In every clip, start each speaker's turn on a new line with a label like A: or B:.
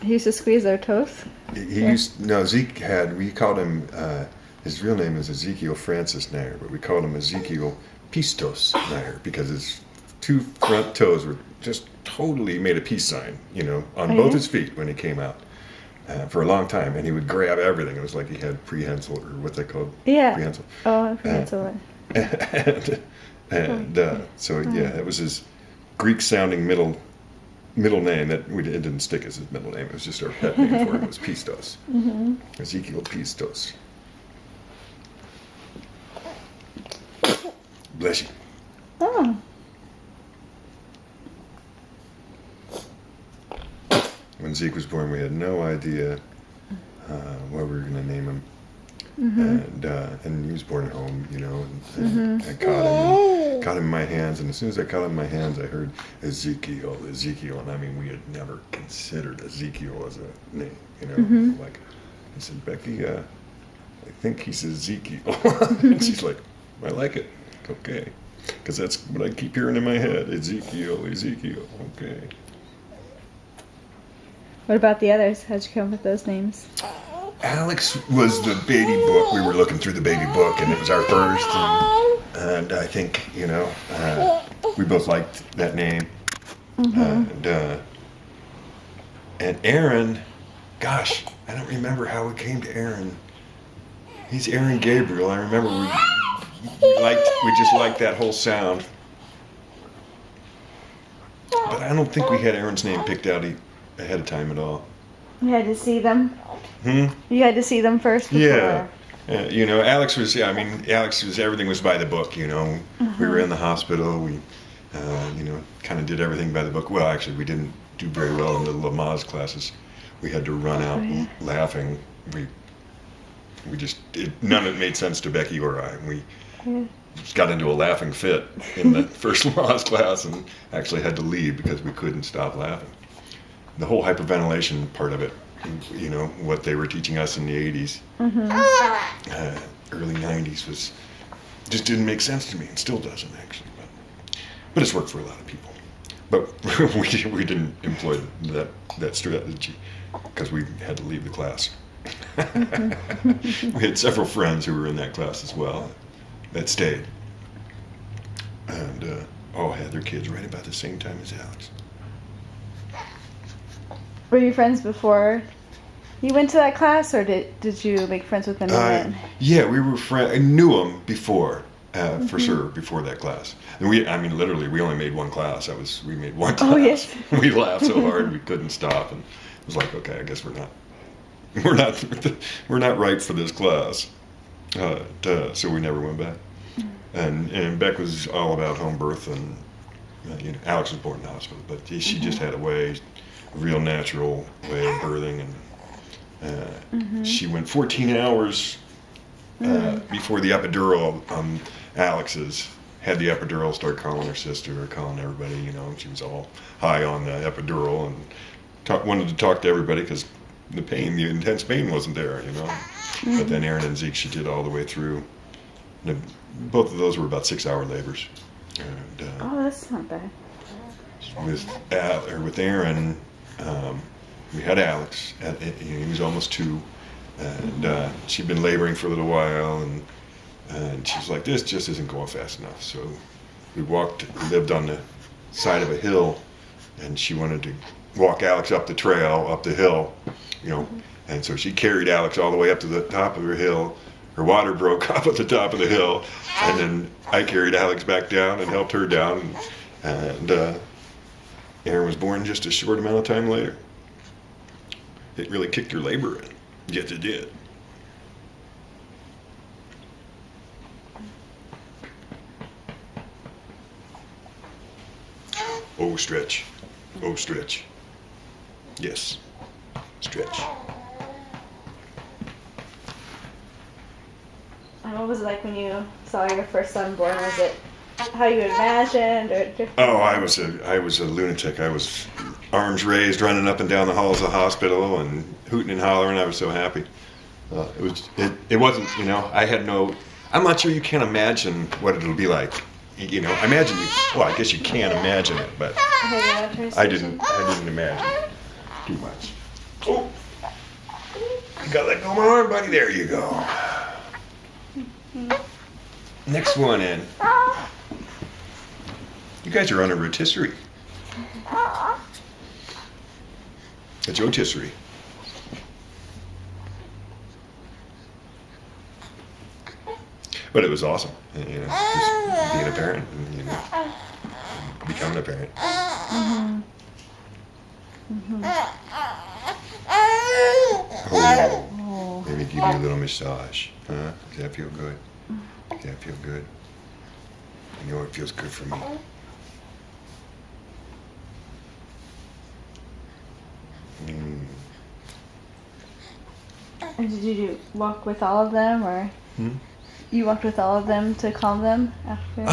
A: He used to squeeze our toes.
B: Zeke we called him, his real name is Ezekiel Francis Nair, but we called him Ezekiel Pistos Nair because his two front toes were just totally made a peace sign, on both his feet when he came out for a long time. And he would grab everything. It was like he had prehensile, or what they called.
A: Yeah.
B: Prehensile.
A: Oh, prehensile.
B: It was his Greek-sounding middle name that it didn't stick as his middle name. It was just our pet name for him. It was Pistos. Mm-hmm. Ezekiel Pistos. Bless you.
A: Oh.
B: When Zeke was born, we had no idea what we were going to name him.
A: Mm-hmm.
B: And he was born at home, and I caught him in my hands, and as soon as I caught him in my hands, I heard Ezekiel, and I mean, we had never considered Ezekiel as a name, Like, I said, Becky, I think he's Ezekiel, and she's like, I like it, okay, because that's what I keep hearing in my head, Ezekiel, okay.
A: What about the others? How'd you come up with those names?
B: Alex was the baby book. We were looking through the baby book, and it was our first. And I think, we both liked that name. Mm-hmm. And Aaron, gosh, I don't remember how we came to Aaron. He's Aaron Gabriel. I remember we just liked that whole sound. But I don't think we had Aaron's name picked out ahead of time at all.
A: You had to see them? You had to see them first before?
B: Yeah. Alex was, everything was by the book, We were in the hospital. We, kind of did everything by the book. Well, actually, we didn't do very well in the Lamaze classes. We had to run out laughing. None of it made sense to Becky or I. We just got into a laughing fit in the first Lamaze class and actually had to leave because we couldn't stop laughing. The whole hyperventilation part of it, what they were teaching us in the 80s, early 90s just didn't make sense to me, and still doesn't actually. But it's worked for a lot of people. But we didn't employ that strategy because we had to leave the class. We had several friends who were in that class as well that stayed, and all had their kids right about the same time as Alex.
A: Were you friends before you went to that class, or did you make friends with them then?
B: Yeah, we were friends. I knew them before, for sure, before that class. And we only made one class. We made one class.
A: Oh, yes.
B: We laughed so hard we couldn't stop, and it was like, okay, I guess we're not right for this class. So we never went back. And Beck was all about home birth, and Alex was born in the hospital, but she just had a real natural way of birthing, and she went 14 hours before the epidural. Alex's had the epidural, started calling her sister, calling everybody, she was all high on the epidural and wanted to talk to everybody because the intense pain wasn't there, But then Aaron and Zeke, she did all the way through. Both of those were about 6-hour labors. And,
A: that's not bad.
B: With Aaron, we had Alex. He was almost 2, and she'd been laboring for a little while, and she was like, "This just isn't going fast enough." So we lived on the side of a hill, and she wanted to walk Alex up the hill, And so she carried Alex all the way up to the top of her hill. Her water broke up at the top of the hill, and then I carried Alex back down and helped her down, and Aaron was born just a short amount of time later. It really kicked her labor in. Yes, it did. Oh, stretch. Oh, stretch. Yes. Stretch.
A: And what was it like when you saw your first son born? Was it how you imagined, or different?
B: Oh, I was a lunatic. I was arms raised, running up and down the halls of the hospital and hooting and hollering. I was so happy. It wasn't, I had no. I'm not sure you can imagine what it'll be like. I guess you can imagine it, but I didn't imagine. too much. Oh, you gotta let go of my arm, buddy. There you go. Next one in. You guys are on a rotisserie. A rotisserie. But it was awesome, you know, just being a parent, and, you know, becoming a parent. Oh, let me give you a little massage. Huh? Does that feel good? Does that feel good? I know it feels good for me.
A: And did you walk with all of them, or you walked with all of them to calm them after?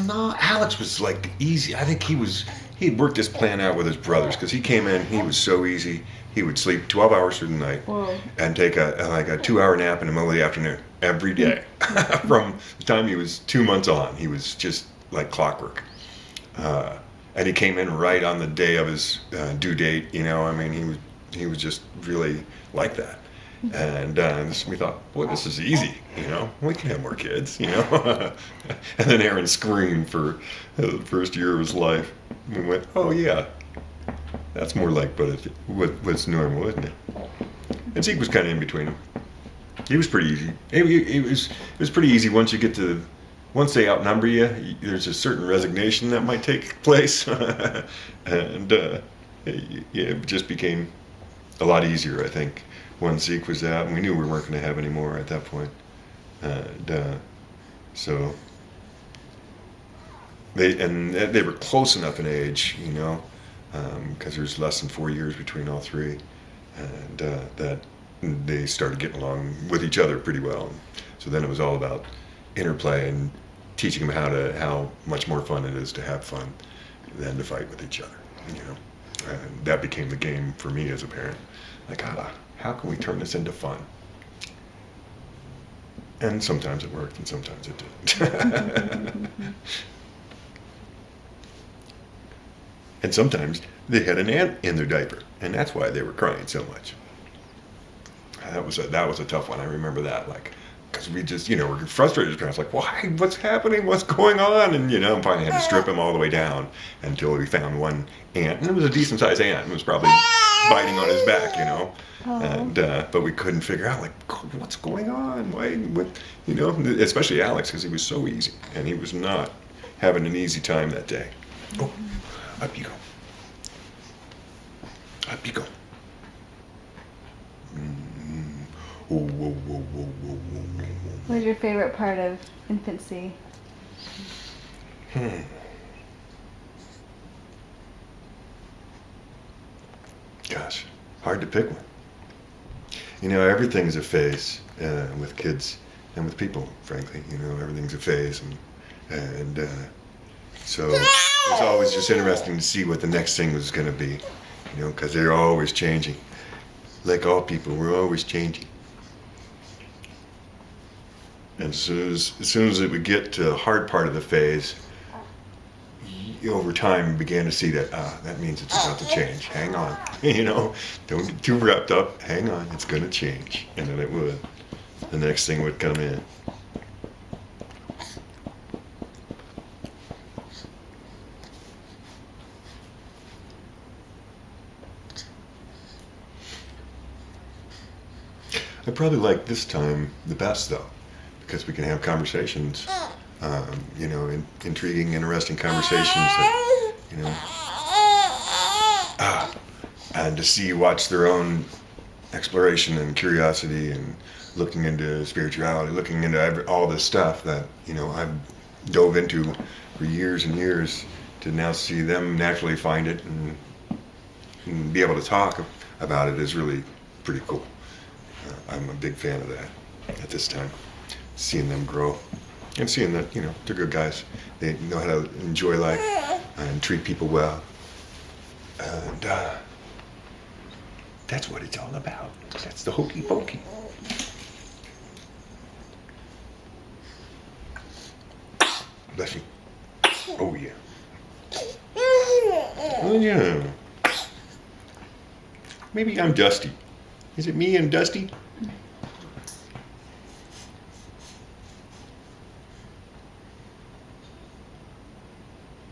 B: No, Alex was like easy. I think he'd worked this plan out with his brothers, because he came in, he was so easy. He would sleep 12 hours through the night.
A: Whoa.
B: And take a 2-hour nap in the middle of the afternoon every day. From the time he was 2 months on, he was just like clockwork. And he came in right on the day of his due date. You know, I mean, he was just really like that. And we thought, boy, this is easy. You know, we can have more kids. You know. And then Aaron screamed for the first year of his life. We went, oh yeah, that's more like what's normal, isn't it? And Zeke was kind of in between them. He was pretty easy. It was pretty easy once you get to. Once they outnumber you, there's a certain resignation that might take place, and it just became a lot easier, I think, once Zeke was out, and we knew we weren't going to have any more at that point. So they were close enough in age, you know, because there's less than 4 years between all three, and that they started getting along with each other pretty well. So then it was all about interplay and teaching them how much more fun it is to have fun than to fight with each other, you know. And that became the game for me as a parent. Like, how can we turn this into fun? And sometimes it worked, and sometimes it didn't. And sometimes they had an ant in their diaper, and that's why they were crying so much. That was a tough one. I remember that, like, because we just, you know, we're frustrated as parents, like, why? What's happening? What's going on? And, you know, and finally had to strip him all the way down until we found one ant. And it was a decent-sized ant. It was probably biting on his back, you know. And but we couldn't figure out, like, what's going on? Why? What? You know, especially Alex, because he was so easy. And he was not having an easy time that day. Oh, up you go. Up you go. Whoa, whoa, whoa, whoa, whoa, whoa, whoa.
A: What was your favorite part of infancy?
B: Gosh, hard to pick one. You know, everything's a phase with kids and with people, frankly. You know, everything's a phase. And so it's always just interesting to see what the next thing was going to be, you know, because they're always changing. Like all people, we're always changing. And as soon as it would get to the hard part of the phase, over time we began to see that that means it's about to change. Hang on, you know, don't get too wrapped up. Hang on, it's going to change, and then it would. The next thing would come in. I probably like this time the best, though, because we can have conversations, you know, intriguing, interesting conversations that, you know, and to watch their own exploration and curiosity and looking into spirituality, looking into all this stuff that, you know, I've dove into for years and years, to now see them naturally find it and be able to talk about it is really pretty cool. I'm a big fan of that at this time, seeing them grow and seeing that, you know, they're good guys. They know how to enjoy life and treat people well. And that's what it's all about. That's the hokey pokey. Bless you. Oh, yeah. Oh, yeah. Maybe I'm Dusty. Is it me and Dusty?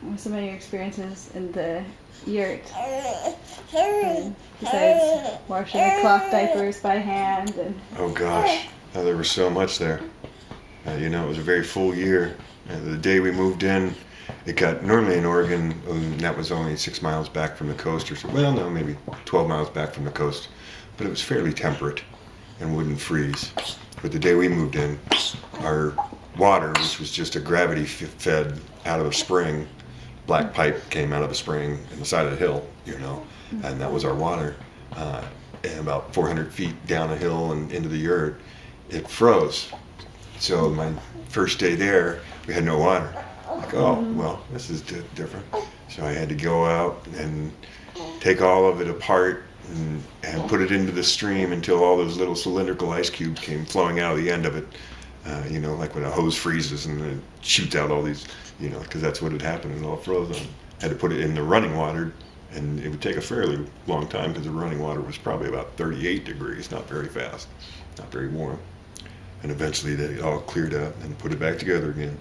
A: What were some of your experiences in the yurt? Besides washing the cloth diapers by hand and
B: Oh gosh, there was so much there. You know, it was a very full year. The day we moved in, it got normally in Oregon, that was only 6 miles back from the coast, or so. Well, no, maybe 12 miles back from the coast, but it was fairly temperate and wouldn't freeze. But the day we moved in, our water, which was just a gravity fed out of a spring, black pipe came out of a spring in the side of the hill, you know, and that was our water. And about 400 feet down a hill and into the yurt, it froze. So my first day there, we had no water. Like, oh, well, this is different. So I had to go out and take all of it apart and put it into the stream until all those little cylindrical ice cubes came flowing out of the end of it. You know, like when a hose freezes and it shoots out all these, you know, because that's what had happened. It all froze on. Had to put it in the running water, and it would take a fairly long time because the running water was probably about 38 degrees, not very fast, not very warm. And eventually they all cleared up and put it back together again.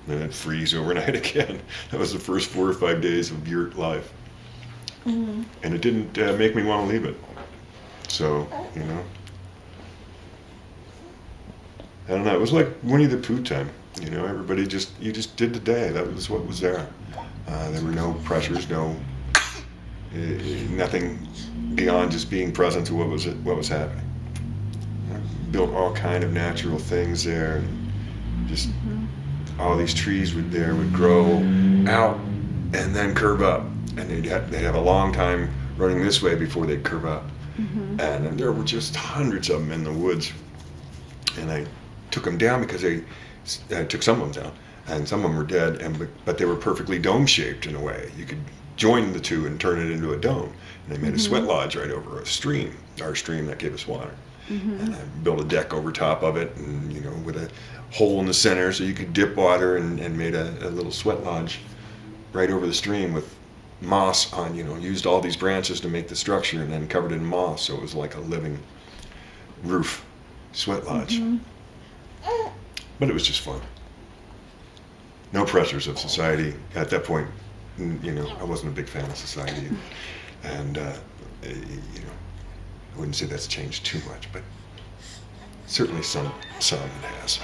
B: And then it'd freeze overnight again. That was the first 4 or 5 days of yurt life. And it didn't make me want to leave it. So, you know, I don't know. It was like Winnie the Pooh time. You know, everybody you just did the day. That was what was there. There were no pressures, nothing beyond just being present to what was happening. Built all kind of natural things there, and just all these trees would grow out and then curve up, and they'd have a long time running this way before they'd curve up. And then there were just hundreds of them in the woods, and I took them down because I took some of them down, and some of them were dead, but they were perfectly dome shaped in a way. You could join the two and turn it into a dome, and they made a sweat lodge right over a stream, our stream that gave us water. And I built a deck over top of it, and, you know, with a hole in the center so you could dip water, and made a little sweat lodge right over the stream with moss on, you know, used all these branches to make the structure and then covered it in moss, so it was like a living roof sweat lodge. But it was just fun. No pressures of society. At that point, you know, I wasn't a big fan of society. And you know, I wouldn't say that's changed too much, but certainly some it has.